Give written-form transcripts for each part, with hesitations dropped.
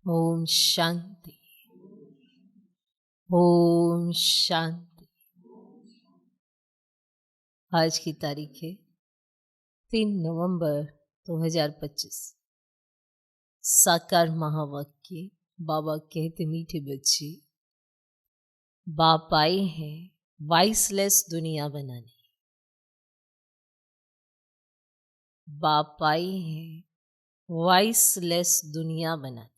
ओम शांति। ओम शांति। आज की तारीख है 3 नवंबर 2025। साकार महावाक्य। बाबा कहते मीठे बच्चे, बाप आए हैं वॉइसलेस दुनिया बनाने। बाप आए हैं वॉइसलेस दुनिया बनाने।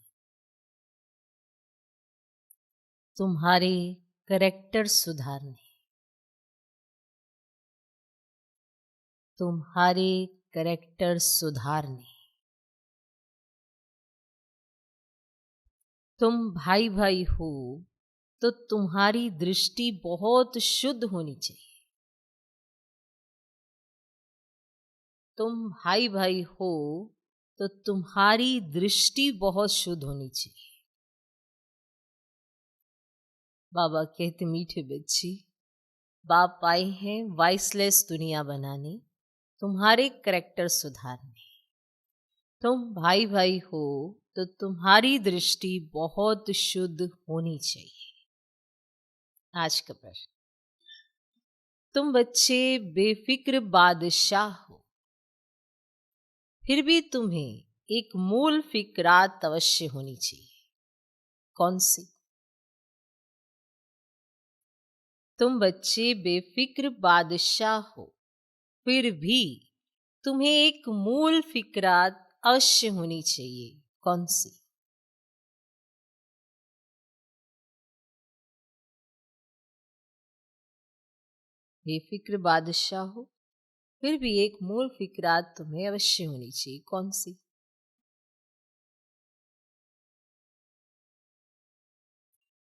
तुम्हारे कैरेक्टर सुधारने, तुम्हारे कैरेक्टर सुधारने। तुम भाई भाई हो तो तुम्हारी दृष्टि बहुत शुद्ध होनी चाहिए। तुम भाई भाई हो तो तुम्हारी दृष्टि बहुत शुद्ध होनी चाहिए। बाबा कहते मीठे बच्चे, बाप आए हैं वॉइसलेस दुनिया बनाने, तुम्हारे कैरेक्टर सुधारने। तुम भाई भाई हो तो तुम्हारी दृष्टि बहुत शुद्ध होनी चाहिए। आज का प्रश्न, तुम बच्चे बेफिक्र बादशाह हो, फिर भी तुम्हें एक मूल फिक्रात अवश्य होनी चाहिए। कौन सी? तुम बच्चे बेफिक्र बादशाह हो, फिर भी तुम्हें एक मूल फिक्रात अवश्य होनी चाहिए। कौन सी? बेफिक्र बादशाह हो, फिर भी एक मूल फिक्रात तुम्हें अवश्य होनी चाहिए। कौन सी?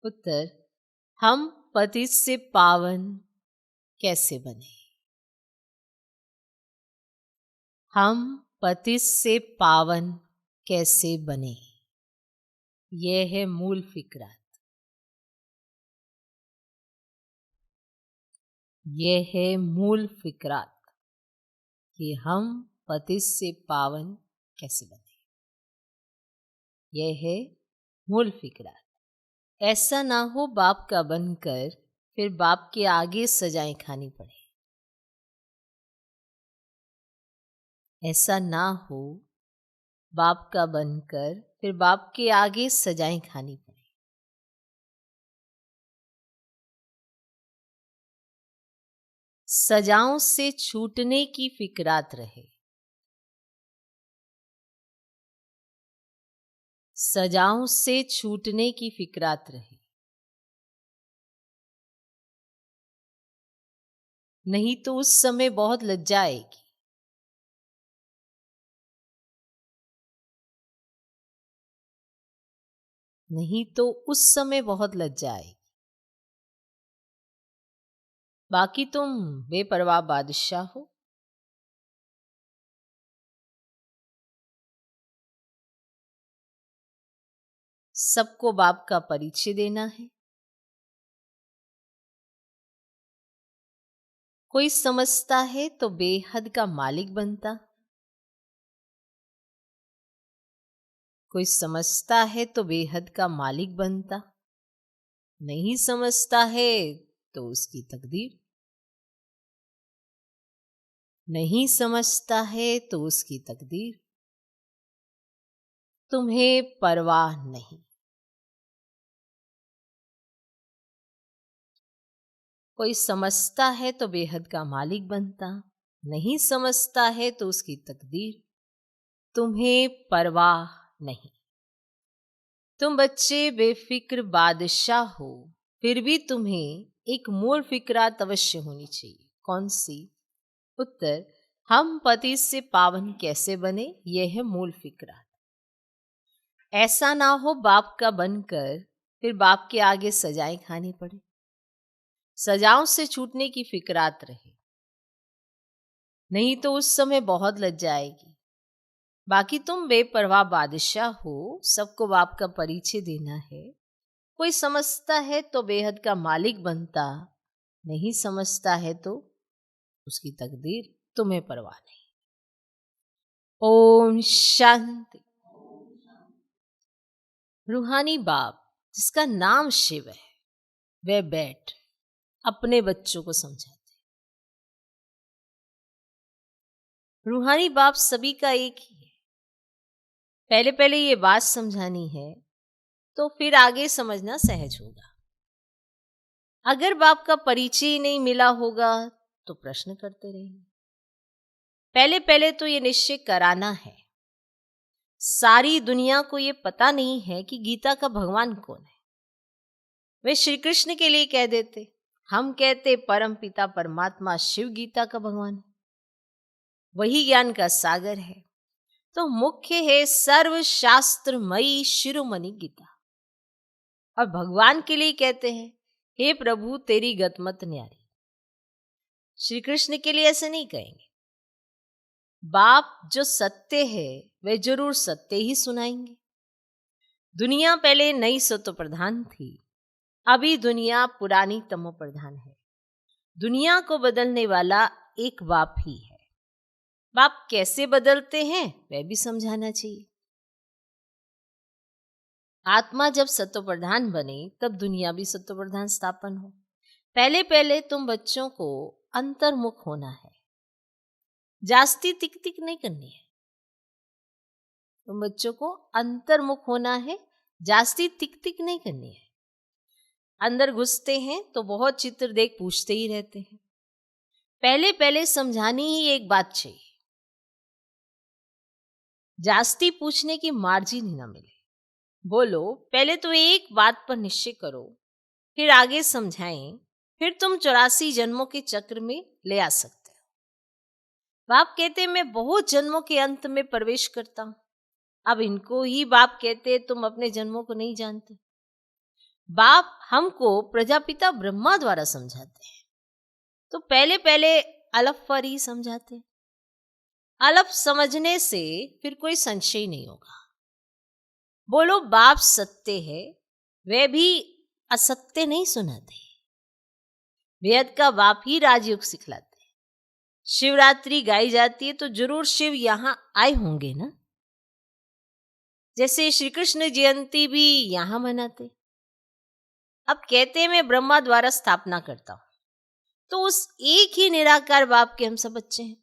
उत्तर, हम पतित से पावन कैसे बने। हम पतित से पावन कैसे बने, यह है मूल फिक्रात। यह है मूल फिक्रात कि हम पतित से पावन कैसे बने। यह है मूल फिक्रात। ऐसा ना हो बाप का बनकर फिर बाप के आगे सजाएं खानी पड़े। ऐसा ना हो बाप का बनकर फिर बाप के आगे सजाएं खानी पड़े। सजाओं से छूटने की फिक्रात रहे। सजाओं से छूटने की फिक्रात रहे। नहीं तो उस समय बहुत लज्जा आएगी। नहीं तो उस समय बहुत लज्जा आएगी। बाकी तुम बेपरवाह बादशाह हो। सबको बाप का परिचय देना है। कोई समझता है तो बेहद का मालिक बनता, कोई समझता है तो बेहद का मालिक बनता, नहीं समझता है तो उसकी तकदीर। नहीं समझता है तो उसकी तकदीर। तुम्हें परवाह नहीं। कोई समझता है तो बेहद का मालिक बनता, नहीं समझता है तो उसकी तकदीर। तुम्हें परवाह नहीं। तुम बच्चे बेफिक्र बादशाह हो, फिर भी तुम्हें एक मूल फिक्रात अवश्य होनी चाहिए। कौन सी? उत्तर, हम पति से पावन कैसे बने, यह है मूल फिक्रात। ऐसा ना हो बाप का बनकर फिर बाप के आगे सजाएं खानी पड़े। सजाओं से छूटने की फिक्रात रहे। नहीं तो उस समय बहुत लज्जा आएगी। बाकी तुम बेपरवाह बादशाह हो। सबको बाप का परिचय देना है। कोई समझता है तो बेहद का मालिक बनता, नहीं समझता है तो उसकी तकदीर। तुम्हें परवाह नहीं। ओम शांति। रूहानी बाप जिसका नाम शिव है, वह बैठ अपने बच्चों को समझाते। रूहानी बाप सभी का एक ही है। पहले पहले ये बात समझानी है तो फिर आगे समझना सहज होगा। अगर बाप का परिचय ही नहीं मिला होगा तो प्रश्न करते रहेंगे। पहले पहले तो ये निश्चय कराना है। सारी दुनिया को ये पता नहीं है कि गीता का भगवान कौन है। वे श्री कृष्ण के लिए कह देते, हम कहते परम पिता परमात्मा शिव गीता का भगवान है, वही ज्ञान का सागर है। तो मुख्य है सर्व शास्त्रमयी शिरोमणि गीता। और भगवान के लिए कहते हैं, हे प्रभु तेरी गतमत न्यारी। श्री कृष्ण के लिए ऐसे नहीं कहेंगे। बाप जो सत्य है वह जरूर सत्य ही सुनाएंगे। दुनिया पहले नई सत्व प्रधान थी, अभी दुनिया पुरानी तमो प्रधान है। दुनिया को बदलने वाला एक बाप ही है। बाप कैसे बदलते हैं वह भी समझाना चाहिए। आत्मा जब सत्व प्रधान बने तब दुनिया भी सत्व प्रधान स्थापन हो। पहले पहले तुम बच्चों को अंतर्मुख होना है, जास्ती तिक तिक नहीं करनी है। तुम बच्चों को अंतर्मुख होना है, जास्ती तिक तिक नहीं करनी है। अंदर घुसते हैं तो बहुत चित्र देख पूछते ही रहते हैं। पहले पहले समझानी ही एक बात चाहिए, जास्ती पूछने की मार्जिन ही ना मिले। बोलो पहले तो एक बात पर निश्चय करो, फिर आगे समझाएं, फिर तुम 84 जन्मों के चक्र में ले आ सकते हो। बाप कहते मैं बहुत जन्मों के अंत में प्रवेश करता हूं। अब इनको ही बाप कहते तुम अपने जन्मों को नहीं जानते। बाप हमको प्रजापिता ब्रह्मा द्वारा समझाते हैं, तो पहले पहले अलफ पर ही समझाते हैं। अलफ समझने से फिर कोई संशय नहीं होगा। बोलो बाप सत्य है, वे भी असत्य नहीं सुनाते। वेद का बाप ही राजयोग सिखलाते हैं। शिवरात्रि गाई जाती है तो जरूर शिव यहां आए होंगे ना। जैसे श्री कृष्ण जयंती भी यहां मनाते। अब कहते हैं मैं ब्रह्मा द्वारा स्थापना करता हूं, तो उस एक ही निराकार बाप के हम सब बच्चे हैं।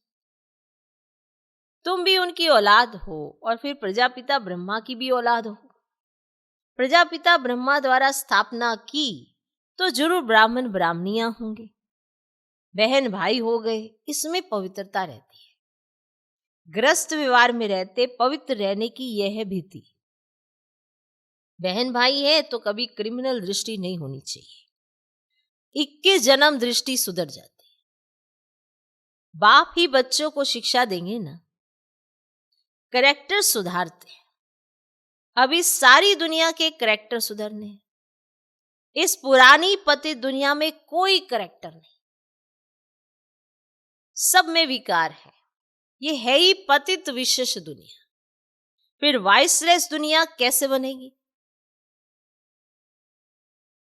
तुम भी उनकी औलाद हो और फिर प्रजापिता ब्रह्मा की भी औलाद हो। प्रजापिता ब्रह्मा द्वारा स्थापना की तो जरूर ब्राह्मण ब्राह्मणियां होंगे, बहन भाई हो गए, इसमें पवित्रता रहती है। ग्रस्त व्यवहार में रहते पवित्र रहने की यह है भीति। बहन भाई है तो कभी क्रिमिनल दृष्टि नहीं होनी चाहिए। 21 जन्म दृष्टि सुधर जाती है। बाप ही बच्चों को शिक्षा देंगे ना, कैरेक्टर सुधारते हैं। अभी सारी दुनिया के कैरेक्टर सुधरने हैं। इस पुरानी पतित दुनिया में कोई कैरेक्टर नहीं, सब में विकार है। ये है ही पतित विशेष दुनिया। फिर वाइसलेस दुनिया कैसे बनेगी?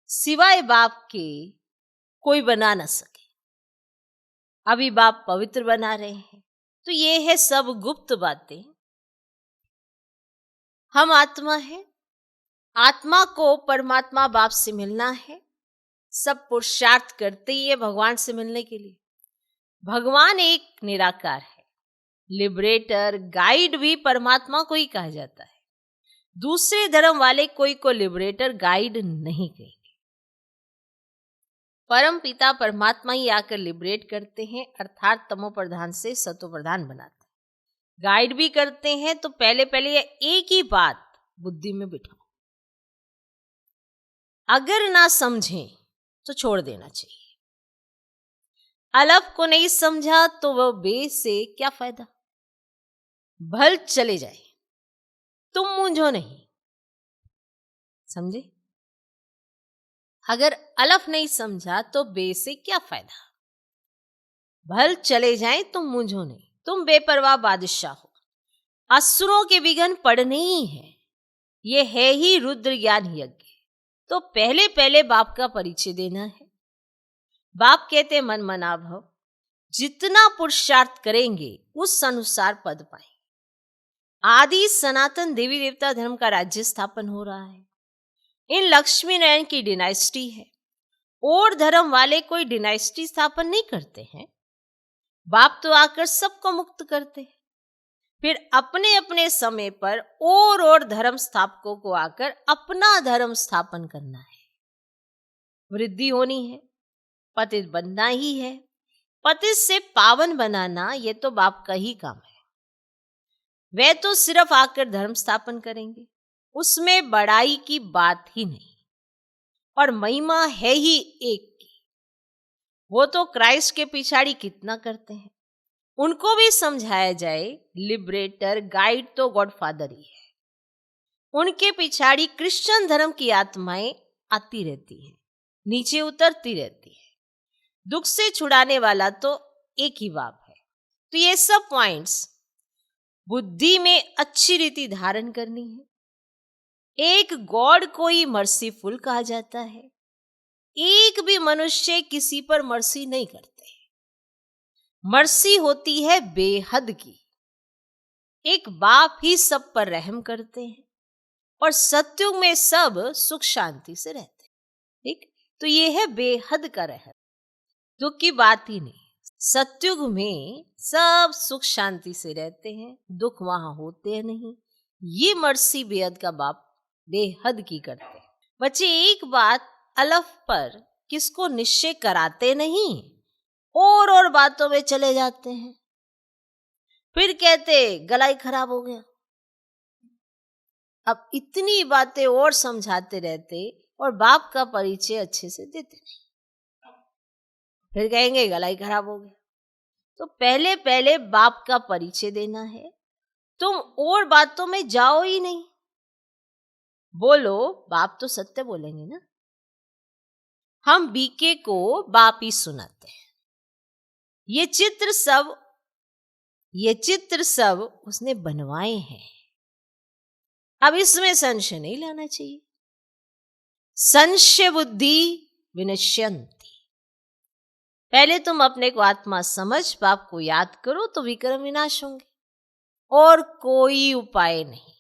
सिवाय बाप के कोई बना न सके। अभी बाप पवित्र बना रहे हैं, तो ये है सब गुप्त बातें। हम आत्मा है, आत्मा को परमात्मा बाप से मिलना है। सब पुरुषार्थ करते ही है भगवान से मिलने के लिए। भगवान एक निराकार है, लिबरेटर गाइड भी परमात्मा को ही कहा जाता है। दूसरे धर्म वाले कोई को लिबरेटर गाइड नहीं कहेंगे। परम पिता परमात्मा ही आकर लिबरेट करते हैं, अर्थात तमो प्रधान से सतो प्रधान बनाते हैं। गाइड भी करते हैं। तो पहले पहले एक ही बात बुद्धि में बिठाओ। अगर ना समझें तो छोड़ देना चाहिए। अलफ को नहीं समझा तो वह बे से क्या फायदा। भल चले जाए, तुम मूंझो नहीं। समझे? अगर अलफ नहीं समझा तो बे से क्या फायदा। भल चले जाए तुम मूंझो नहीं, तुम बेपरवाह बादशाह हो। असुरों के विघन पड़ने ही है, ये है ही रुद्र ज्ञान यज्ञ। तो पहले पहले बाप का परिचय देना है। बाप कहते मन मना भव, जितना पुरुषार्थ करेंगे उस अनुसार पद पाएंगे। आदि सनातन देवी देवता धर्म का राज्य स्थापन हो रहा है। इन लक्ष्मी नारायण की डिनाइस्टी है। और धर्म वाले कोई डिनाइस्टी स्थापन नहीं करते हैं। बाप तो आकर सबको मुक्त करते हैं। फिर अपने अपने समय पर और धर्म स्थापकों को आकर अपना धर्म स्थापन करना है। वृद्धि होनी है, पतित बनना ही है। पतित से पावन बनाना ये तो बाप का ही काम है। वे तो सिर्फ आकर धर्म स्थापन करेंगे, उसमें बड़ाई की बात ही नहीं। और महिमा है ही एक की। वो तो क्राइस्ट के पिछाड़ी कितना करते हैं, उनको भी समझाया जाए। लिबरेटर गाइड तो गॉडफादर ही है। उनके पिछाड़ी क्रिश्चियन धर्म की आत्माएं आती रहती है, नीचे उतरती रहती है। दुख से छुड़ाने वाला तो एक ही बाप है। तो ये सब पॉइंट्स बुद्धि में अच्छी रीति धारण करनी है। एक गॉड को ही मर्सीफुल कहा जाता है। एक भी मनुष्य किसी पर मर्सी नहीं करते। मर्सी होती है बेहद की। एक बाप ही सब पर रहम करते हैं और सत्युग में सब सुख शांति से रहते हैं। ठीक, तो ये है बेहद का रहम। दुख की बात ही नहीं। सत्युग में सब सुख शांति से रहते हैं, दुख वहां होते नहीं। ये मर्सी बेहद का बाप बेहद की करते हैं। बच्चे एक बात अलफ पर किसको निश्चय कराते नहीं और बातों में चले जाते हैं। फिर कहते गला ही खराब हो गया। अब इतनी बातें और समझाते रहते और बाप का परिचय अच्छे से देते नहीं। फिर कहेंगे गला ही खराब हो गया। तो पहले पहले बाप का परिचय देना है। तुम और बातों में जाओ ही नहीं। बोलो बाप तो सत्य बोलेंगे ना। हम बीके को बाप ही सुनाते हैं। ये चित्र सब उसने बनवाए हैं। अब इसमें संशय नहीं लाना चाहिए। संशय बुद्धि विनश्यंति। पहले तुम अपने को आत्मा समझ बाप को याद करो तो विक्रम विनाश होंगे। और कोई उपाय नहीं।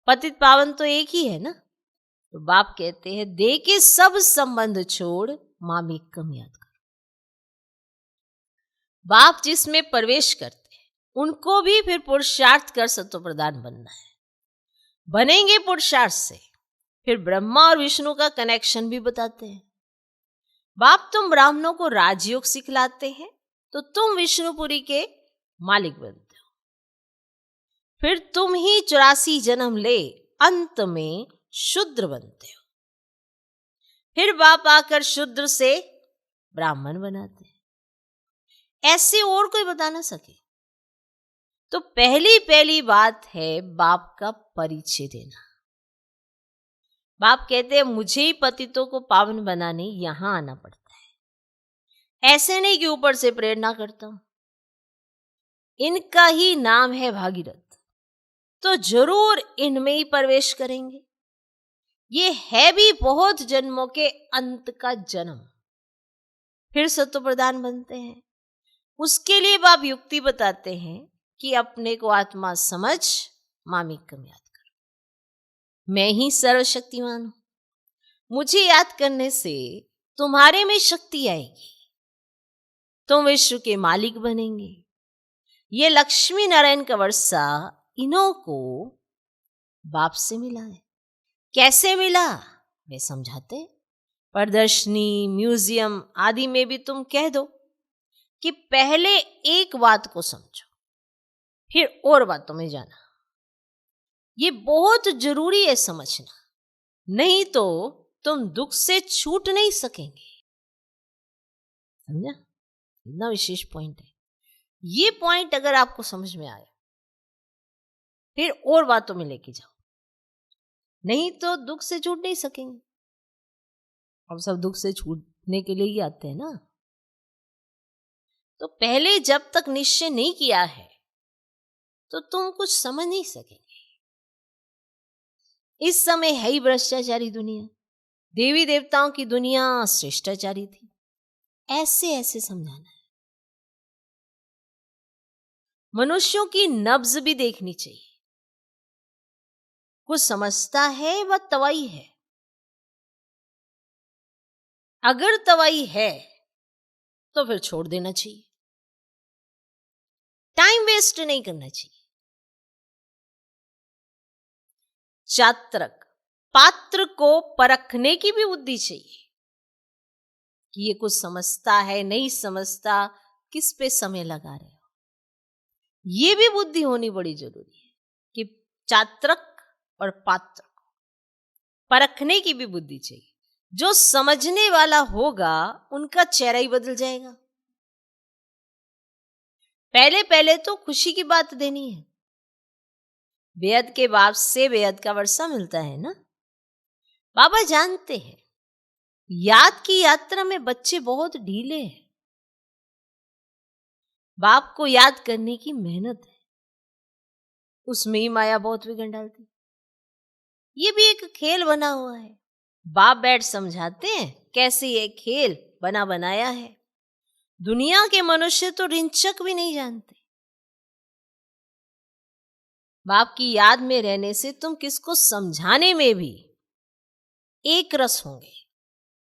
पतित पावन तो एक ही है ना। तो बाप कहते हैं दे के सब संबंध छोड़ मामिकम याद करो। बाप जिसमें प्रवेश करते हैं उनको भी फिर पुरुषार्थ कर सत्व प्रधान बनना है। बनेंगे पुरुषार्थ से। फिर ब्रह्मा और विष्णु का कनेक्शन भी बताते हैं। बाप तुम ब्राह्मणों को राजयोग सिखलाते हैं तो तुम विष्णुपुरी के मालिक बनते हो। फिर तुम ही 84 जन्म ले अंत में शूद्र बनते हो। फिर बाप आकर शूद्र से ब्राह्मण बनाते हैं। ऐसे और कोई बता ना सके। तो पहली बात है बाप का परिचय देना। बाप कहते हैं मुझे ही पतितों को पावन बनाने यहां आना पड़ता है। ऐसे नहीं कि ऊपर से प्रेरणा करता हूं। इनका ही नाम है भागीरथ, तो जरूर इनमें ही प्रवेश करेंगे। ये है भी बहुत जन्मों के अंत का जन्म। फिर सत्व प्रधान बनते हैं। उसके लिए बाप युक्ति बताते हैं कि अपने को आत्मा समझ मामिकम याद करो। मैं ही सर्वशक्तिमान हूं। मुझे याद करने से तुम्हारे में शक्ति आएगी। तुम विश्व के मालिक बनेंगे। ये लक्ष्मी नारायण का वर्षा इन्हों को बाप से मिला है। कैसे मिला वे समझाते। प्रदर्शनी, म्यूजियम आदि में भी तुम कह दो कि पहले एक बात को समझो, फिर और बातों में जाना। ये बहुत जरूरी है समझना, नहीं तो तुम दुख से छूट नहीं सकेंगे। समझा? इतना विशेष पॉइंट है। ये पॉइंट अगर आपको समझ में आया फिर और बातों में लेके जाओ, नहीं तो दुख से छूट नहीं सकेंगे। हम सब दुख से छूटने के लिए ही आते हैं ना। तो पहले जब तक निश्चय नहीं किया है तो तुम कुछ समझ नहीं सकेंगे। इस समय है ही भ्रष्टाचारी दुनिया। देवी देवताओं की दुनिया श्रेष्ठाचारी थी। ऐसे ऐसे समझाना है। मनुष्यों की नब्ज भी देखनी चाहिए। कुछ समझता है वह तवाई है, अगर तवाई है तो फिर छोड़ देना चाहिए, टाइम वेस्ट नहीं करना चाहिए। चात्रक, पात्र को परखने की भी बुद्धि चाहिए कि ये कुछ समझता है नहीं समझता, किस पे समय लगा रहे हो। ये भी बुद्धि होनी बड़ी जरूरी है कि चात्रक और पात्र को परखने की भी बुद्धि चाहिए। जो समझने वाला होगा उनका चेहरा ही बदल जाएगा। पहले पहले तो खुशी की बात देनी है। बेहद के बाप से बेहद का वर्षा मिलता है ना। बाबा जानते हैं याद की यात्रा में बच्चे बहुत ढीले हैं। बाप को याद करने की मेहनत है, उसमें ही माया बहुत विघन डालती। ये भी एक खेल बना हुआ है। बाप बैठ समझाते हैं कैसे ये खेल बना बनाया है। दुनिया के मनुष्य तो रिंचक भी नहीं जानते। बाप की याद में रहने से तुम किसको समझाने में भी एक रस होंगे।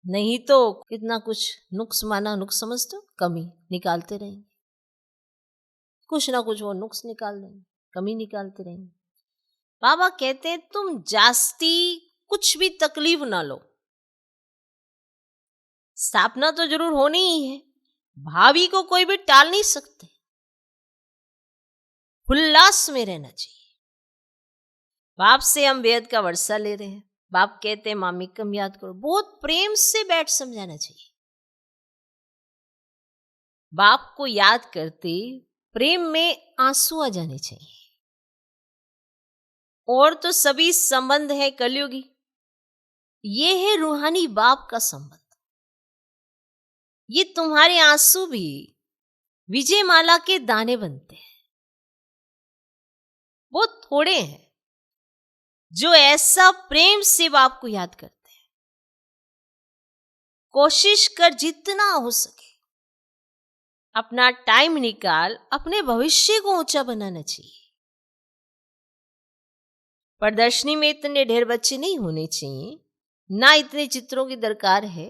नहीं तो कितना कुछ नुक्स माना नुक्स समझते हो, कमी निकालते रहेंगे, कुछ ना कुछ वो नुक्स निकाल देंगे, कमी निकालते रहेंगे। बाबा कहते हैं तुम जास्ती कुछ भी तकलीफ ना लो। स्थापना तो जरूर होनी ही है, भावी को कोई भी टाल नहीं सकते। उल्लास में रहना चाहिए। बाप से हम बेहद का वर्षा ले रहे हैं। बाप कहते हैं मामी कम याद करो। बहुत प्रेम से बैठ समझाना चाहिए। बाप को याद करते प्रेम में आंसू आ जाने चाहिए। और तो सभी संबंध है कलयुगी, ये है रूहानी बाप का संबंध। ये तुम्हारे आंसू भी विजय माला के दाने बनते हैं। बहुत थोड़े हैं जो ऐसा प्रेम से बाप को याद करते हैं। कोशिश कर जितना हो सके अपना टाइम निकाल अपने भविष्य को ऊंचा बनाना चाहिए। प्रदर्शनी में इतने ढेर बच्चे नहीं होने चाहिए, ना इतने चित्रों की दरकार है।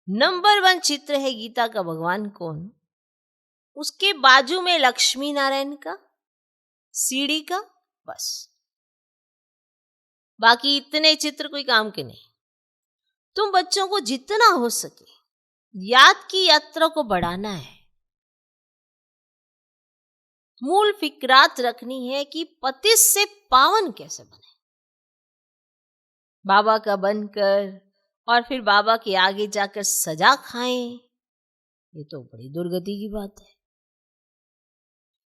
नंबर 1 चित्र है गीता का भगवान कौन, उसके बाजू में लक्ष्मी नारायण का, सीढ़ी का, बस। बाकी इतने चित्र कोई काम के नहीं। तुम बच्चों को जितना हो सके याद की यात्रा को बढ़ाना है। मूल फिक्रात रखनी है कि पति से पावन कैसे बने। बाबा का बनकर और फिर बाबा के आगे जाकर सजा खाएं, ये तो बड़ी दुर्गति की बात है।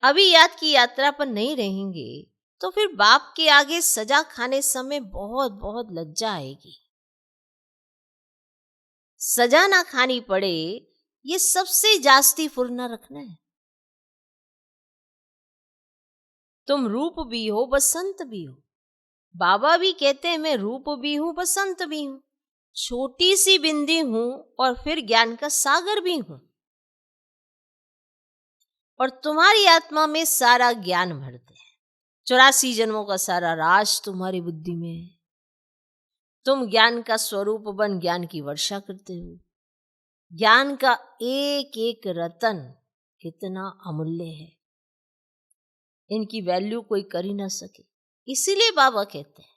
अभी याद की यात्रा पर नहीं रहेंगे तो फिर बाप के आगे सजा खाने समय बहुत बहुत लज्जा आएगी। सजा ना खानी पड़े, ये सबसे जास्ती फुर्ना रखना है। तुम रूप भी हो बसंत भी हो। बाबा भी कहते हैं मैं रूप भी हूं बसंत भी हूं, छोटी सी बिंदी हूं और फिर ज्ञान का सागर भी हूं। और तुम्हारी आत्मा में सारा ज्ञान भरते हैं। 84 जन्मों का सारा राज तुम्हारी बुद्धि में है। तुम ज्ञान का स्वरूप बन ज्ञान की वर्षा करते हो। ज्ञान का एक एक रतन कितना अमूल्य है, इनकी वैल्यू कोई कर ही ना सके। इसीलिए बाबा कहते हैं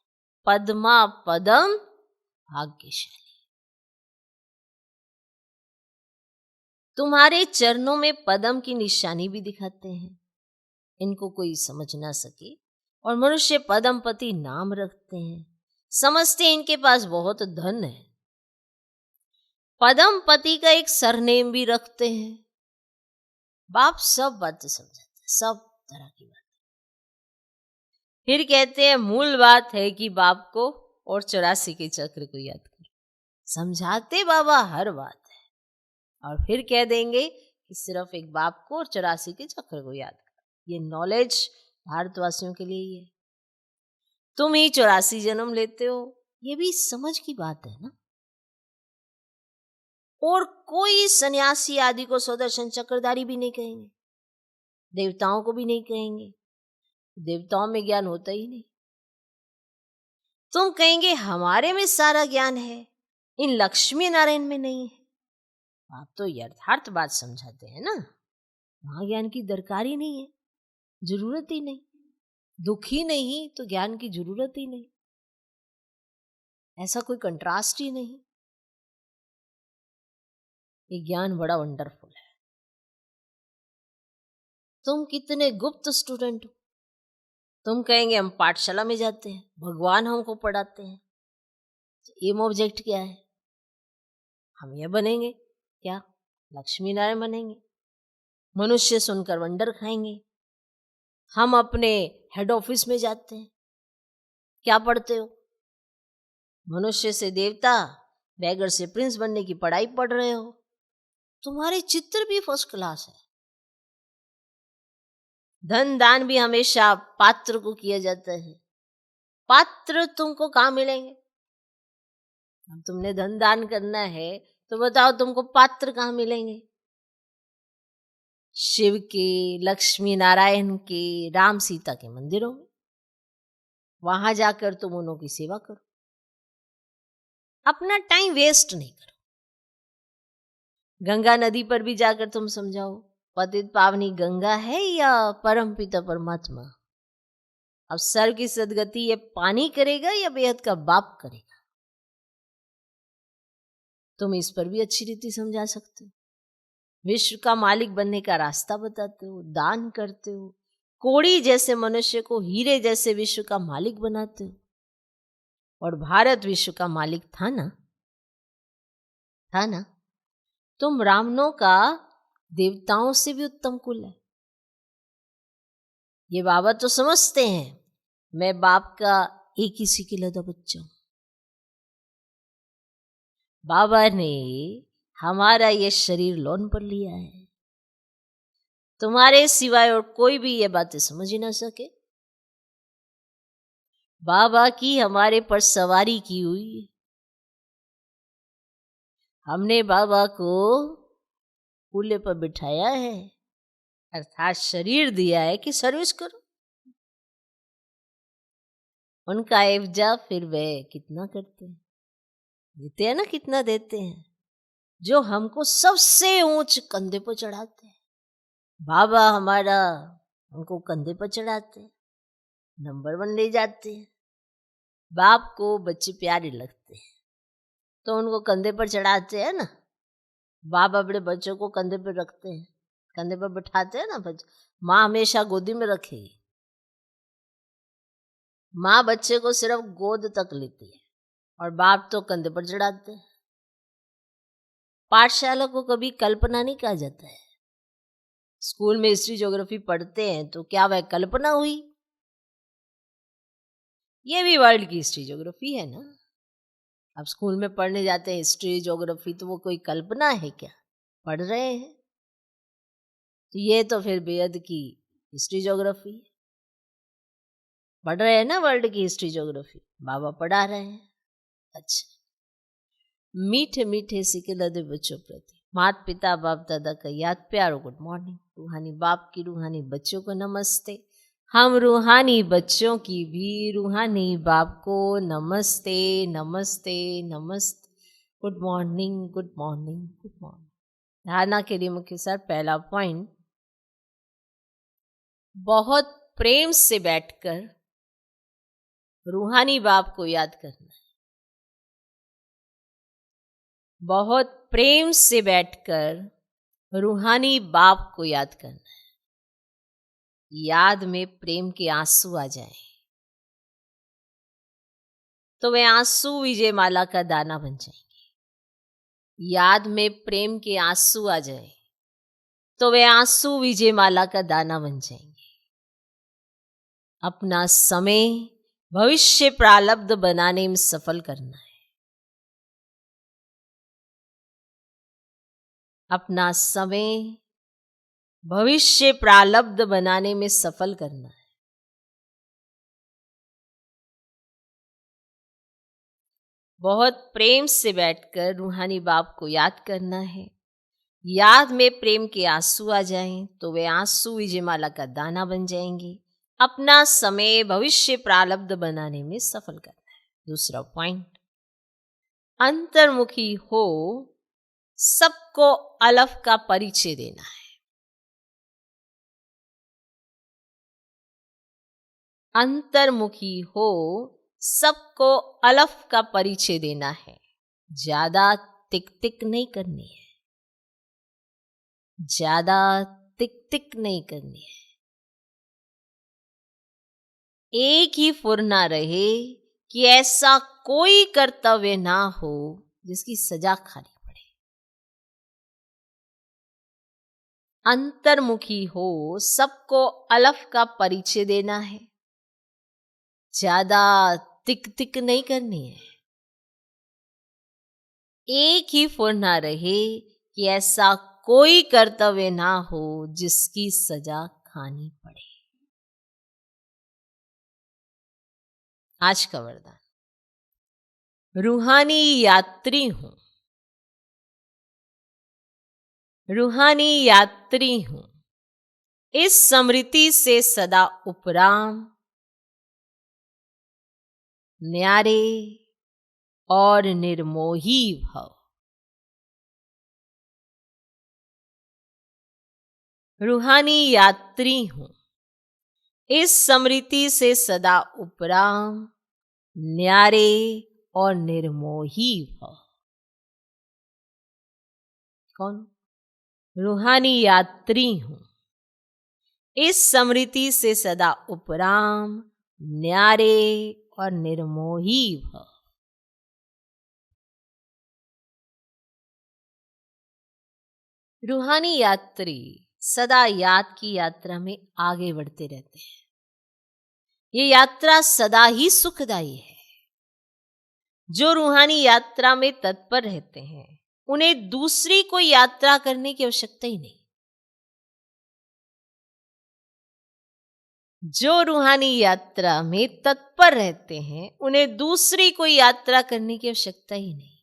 पद्मा पदम भाग्यशाली। तुम्हारे चरणों में पदम की निशानी भी दिखाते हैं, इनको कोई समझ ना सके। और मनुष्य पदमपति नाम रखते हैं, समझते हैं इनके पास बहुत धन है। पदमपति का एक सरनेम भी रखते हैं। बाप सब बातें समझाते हैं, सब तरह की बात। फिर कहते हैं मूल बात है कि बाप को और 84 के चक्र को याद करो। समझाते बाबा हर बात है, और फिर कह देंगे कि सिर्फ एक बाप को और 84 के चक्र को याद करो। ये नॉलेज भारतवासियों के लिए ही है। तुम ही 84 जन्म लेते हो, ये भी समझ की बात है ना। और कोई सन्यासी आदि को स्वदर्शन चक्रधारी भी नहीं कहेंगे, देवताओं को भी नहीं कहेंगे। देवताओं में ज्ञान होता ही नहीं। तुम कहेंगे हमारे में सारा ज्ञान है, इन लक्ष्मी नारायण में नहीं है। आप तो यथार्थ बात समझाते हैं ना, वहां ज्ञान की दरकार ही नहीं है, जरूरत ही नहीं। दुखी नहीं तो ज्ञान की जरूरत ही नहीं, ऐसा कोई कंट्रास्ट ही नहीं। ये ज्ञान बड़ा वंडरफुल है। तुम कितने गुप्त स्टूडेंट हो। तुम कहेंगे हम पाठशाला में जाते हैं, भगवान हमको पढ़ाते हैं। एम ऑब्जेक्ट क्या है? हम ये बनेंगे क्या? लक्ष्मी नारायण बनेंगे। मनुष्य सुनकर वंडर खाएंगे। हम अपने हेड ऑफिस में जाते हैं, क्या पढ़ते हो? मनुष्य से देवता, बैगर से प्रिंस बनने की पढ़ाई पढ़ रहे हो। तुम्हारे चित्र भी फर्स्ट क्लास है। धन दान भी हमेशा पात्र को किया जाता है। पात्र तुमको कहाँ मिलेंगे? अब तुमने धन दान करना है तो बताओ तुमको पात्र कहाँ मिलेंगे? शिव के, लक्ष्मी नारायण के, राम सीता के मंदिरों में। वहां जाकर तुम उन्हों की सेवा करो, अपना टाइम वेस्ट नहीं करो। गंगा नदी पर भी जाकर तुम समझाओ, पतित पावनी गंगा है या परम पिता परमात्मा? अब सर की सदगति ये पानी करेगा या बेहद का बाप करेगा? तुम इस पर भी अच्छी रीति समझा सकते हो। विश्व का मालिक बनने का रास्ता बताते हो, दान करते हो, कोड़ी जैसे मनुष्य को हीरे जैसे विश्व का मालिक बनाते हो। और भारत विश्व का मालिक था ना, था ना? तुम ब्राह्मणों का देवताओं से भी उत्तम कुल है। ये बाबा तो समझते हैं मैं बाप का एक ही सिकिलदा बच्चा हूं। बाबा ने हमारा ये शरीर लोन पर लिया है। तुम्हारे सिवाय और कोई भी ये बातें समझ ही ना सके। बाबा की हमारे पर सवारी की हुई है। हमने बाबा को कूले पर बिठाया है, अर्थात शरीर दिया है कि सर्विस करो। उनका एवजा फिर वे कितना करते हैं, देते हैं ना, कितना देते हैं, जो हमको सबसे ऊंच कंधे पर चढ़ाते हैं। बाबा हमारा हमको कंधे पर चढ़ाते हैं, नंबर 1 ले जाते हैं। बाप को बच्चे प्यारे लगते हैं तो उनको कंधे पर चढ़ाते हैं ना। बाप अपने बच्चों को कंधे पर रखते हैं, कंधे पर बिठाते हैं ना। बच्चे, माँ हमेशा गोदी में रखेगी। माँ बच्चे को सिर्फ गोद तक लेती है और बाप तो कंधे पर चढ़ाते हैं। पाठशाला को कभी कल्पना नहीं कहा जाता है। स्कूल में हिस्ट्री ज्योग्राफी पढ़ते हैं तो क्या वह कल्पना हुई? ये भी वर्ल्ड की हिस्ट्री ज्योग्राफी है ना। अब स्कूल में पढ़ने जाते हैं हिस्ट्री ज्योग्राफी, तो वो कोई कल्पना है क्या? पढ़ रहे हैं। तो ये तो फिर बेहद की हिस्ट्री ज्योग्राफी है। पढ़ रहे हैं ना वर्ल्ड की हिस्ट्री ज्योग्राफी, बाबा पढ़ा रहे हैं। अच्छा, मीठे मीठे सिकिलदे बच्चों प्रति माता पिता बाप दादा का याद प्यारो गुड मॉर्निंग। रूहानी बाप की रूहानी बच्चों को नमस्ते। हम रूहानी बच्चों की भी रूहानी बाप को नमस्ते नमस्ते नमस्ते। Good morning good morning good morning. धारणा के लिए मुख्य सर, पहला पॉइंट, बहुत प्रेम से बैठकर रूहानी बाप को याद करना है। बहुत प्रेम से बैठकर रूहानी बाप को याद करना है। याद में प्रेम के आंसू आ जाए तो वे आंसू विजय माला का दाना बन जाएंगे। याद में प्रेम के आंसू आ जाए तो वे आंसू विजय माला का दाना बन जाएंगे। अपना समय भविष्य प्रारब्ध बनाने में सफल करना है। अपना समय भविष्य प्रारब्ध बनाने में सफल करना है। बहुत प्रेम से बैठकर रूहानी बाप को याद करना है। याद में प्रेम के आंसू आ जाएं तो वे आंसू विजयमाला का दाना बन जाएंगे। अपना समय भविष्य प्रारब्ध बनाने में सफल करना है। दूसरा पॉइंट, अंतर्मुखी हो सबको अलफ का परिचय देना है। अंतर्मुखी हो सबको अलफ का परिचय देना है। ज्यादा तिक तिक नहीं करनी है, ज्यादा तिक तिक नहीं करनी है। एक ही फुरना रहे कि ऐसा कोई कर्तव्य ना हो जिसकी सजा खानी पड़े। अंतर्मुखी हो सबको अलफ का परिचय देना है। ज्यादा तिक तिक नहीं करनी है। एक ही फुरना रहे कि ऐसा कोई कर्तव्य ना हो जिसकी सजा खानी पड़े। आज का वरदान, रूहानी यात्री हूं, रूहानी यात्री हूं, इस स्मृति से सदा उपराम, न्यारे और निर्मोही भव। रूहानी यात्री हूं, इस स्मृति से सदा उपराम, न्यारे और निर्मोही भव। कौन? रूहानी यात्री हूं, इस स्मृति से सदा उपराम, न्यारे और निर्मोही भव। रूहानी यात्री सदा याद की यात्रा में आगे बढ़ते रहते हैं। ये यात्रा सदा ही सुखदायी है। जो रूहानी यात्रा में तत्पर रहते हैं उन्हें दूसरी कोई यात्रा करने की आवश्यकता ही नहीं। जो रूहानी यात्रा में तत्पर रहते हैं उन्हें दूसरी कोई यात्रा करने की आवश्यकता ही नहीं।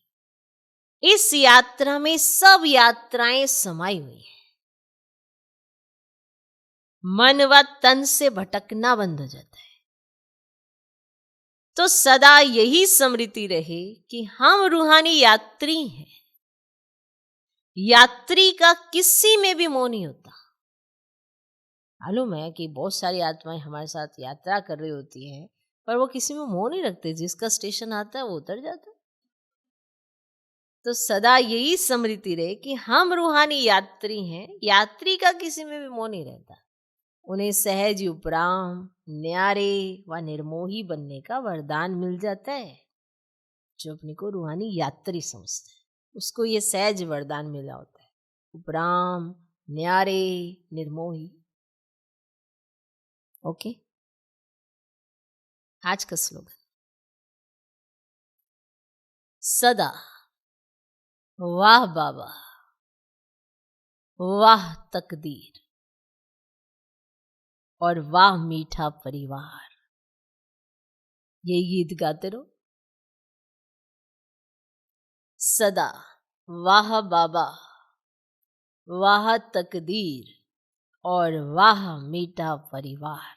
इस यात्रा में सब यात्राएं समाई हुई हैं। मन व तन से भटकना बंद हो जाता है। तो सदा यही स्मृति रहे कि हम रूहानी यात्री हैं। यात्री का किसी में भी मोह नहीं होता। मालूम है कि बहुत सारी आत्माएं हमारे साथ यात्रा कर रही होती हैं, पर वो किसी में मोह नहीं रखते। जिसका स्टेशन आता है वो उतर जाता है। तो सदा यही स्मृति रहे कि हम रूहानी यात्री हैं। यात्री का किसी में भी मोह नहीं रहता। उन्हें सहज उपराम, न्यारे व निर्मोही बनने का वरदान मिल जाता है। जो अपने को रूहानी यात्री समझते हैं उसको ये सहज वरदान मिला होता है, उपराम, न्यारे, निर्मोही। ओके, आज का स्लोगन, सदा वाह बाबा, वाह तकदीर और वाह मीठा परिवार। ये गीत गाते रहो। सदा वाह बाबा, वाह तकदीर और वाह मीठा परिवार।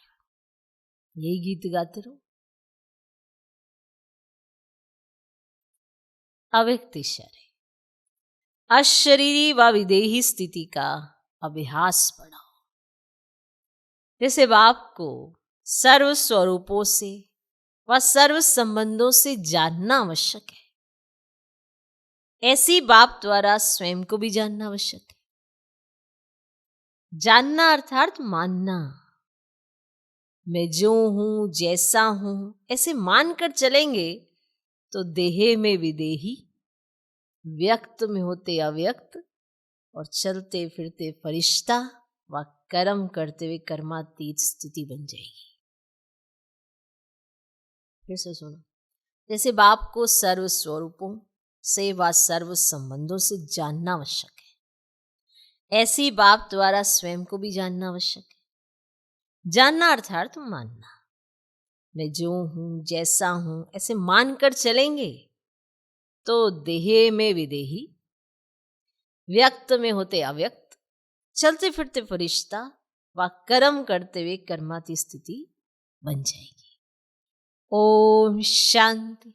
यही गीत गाते रहो। अव्यक्त शरीर, अशरीरी व विदेही स्थिति का अभ्यास बढ़ाओ। जैसे बाप को सर्व स्वरूपों से व सर्व संबंधों से जानना आवश्यक है, ऐसी बाप द्वारा स्वयं को भी जानना आवश्यक है। जानना अर्थात मानना। मैं जो हूं, जैसा हूं, ऐसे मानकर चलेंगे तो देहे में विदेही, व्यक्त में होते अव्यक्त और चलते फिरते फरिश्ता व कर्म करते हुए कर्मातीत स्थिति बन जाएगी। फिर से सुनो। जैसे बाप को सर्व स्वरूपों से व सर्व संबंधों से जानना आवश्यक है, ऐसी बाप द्वारा स्वयं को भी जानना आवश्यक है। जानना अर्थात मानना। मैं जो हूं, जैसा हूं, ऐसे मानकर चलेंगे तो देहे में विदेही, व्यक्त में होते अव्यक्त, चलते फिरते फरिश्ता व कर्म करते हुए कर्माती स्थिति बन जाएगी। ओम शांति।